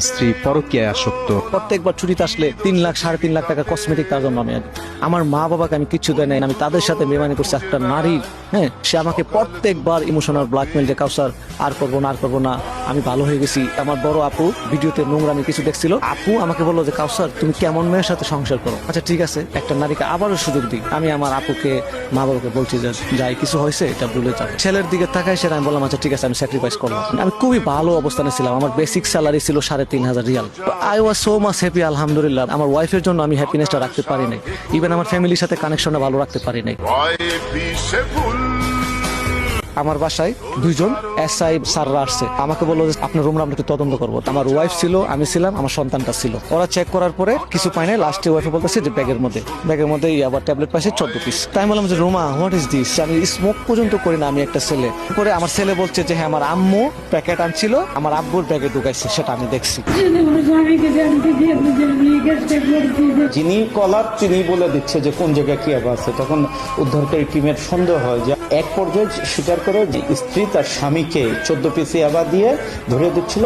স্ত্রী পরকীয়ায় আসক্ত। প্রত্যেকবার ছুটিতে আসলে 3 লাখ 3.5 লাখ টাকা কসমেটিক তার জন্য আমি আমার মা বাবাকে আমি কিচ্ছু দেয় নাই, আমি তাদের সাথে বেমানি করছি। একটা নারী, হ্যাঁ, সে আমাকে প্রত্যেকবার ইমোশনাল ব্ল্যাকমেল, যে কাউসার আর করবো না, আর করবো না, আমি ভালো হয়ে গেছি। আমার বড় আপু ভিডিওতে নোংরামি কিছু দেখছিল, আপু আমাকে বললো যে কাউসার তুমি কেমন মেয়ের সাথে সংসার করো। আচ্ছা ঠিক আছে, একটা নারীকে আবারও সুযোগ দিই। আমি আমার আপুকে, মা বাবাকে বলছি যে যাই কিছু হয়েছে এটা ভুলে যাও। ছেলের দিকে তাকাই, সেটা আমি বললাম আচ্ছা ঠিক আছে, আমি স্যাক্রিফাইস করলাম। আমি খুবই ভালো অবস্থানে ছিলাম, আমার বেসিক স্যালারি ছিল 3,500 Real. I was so much happy, আলহামদুলিল্লাহ। আমার ওয়াইফের জন্য আমি হ্যাপিনেসটা রাখতে পারি নাই, ইভেন আমার ফ্যামিলির সাথে কানেকশনটা ভালো রাখতে পারি নাই। আমার বাসায় 2জন এসআই স্যাররা আসছে, আমাকে বললো যে আপনার রুমরা আমরা একটু তদন্ত করবো। আমার ওয়াইফ ছিল, আমি ছিলাম, আমার সন্তানটা ছিল। ওরা চেক করার পরে কিছু পায় নাই। লাস্টে ওয়াইফে বলতেছে যে ব্যাগের মধ্যে আবার ট্যাবলেট পাইছে 14 পিস। তাই আমি বললাম যে রুমা হোয়াট ইজ দিস, আমি স্মোক পর্যন্ত করি না, আমি একটা ছেলে। পরে আমার ছেলে বলছে যে হ্যাঁ আমার আম্মু প্যাকেট আনছিল, আমার আব্বুর ব্যাগে ঢুকাইছে, সেটা আমি দেখছি। যিনি কলার তিনি বলে দিচ্ছে যে কোন জায়গায় কি আছে। তখন উদ্ধারকারী টিমের সন্দেহ হয় যে এক পর্যায়ে স্বীকার করে যে স্ত্রী তার স্বামীকে 14 পিস ইয়াবা দিয়ে ধরে দিচ্ছিল।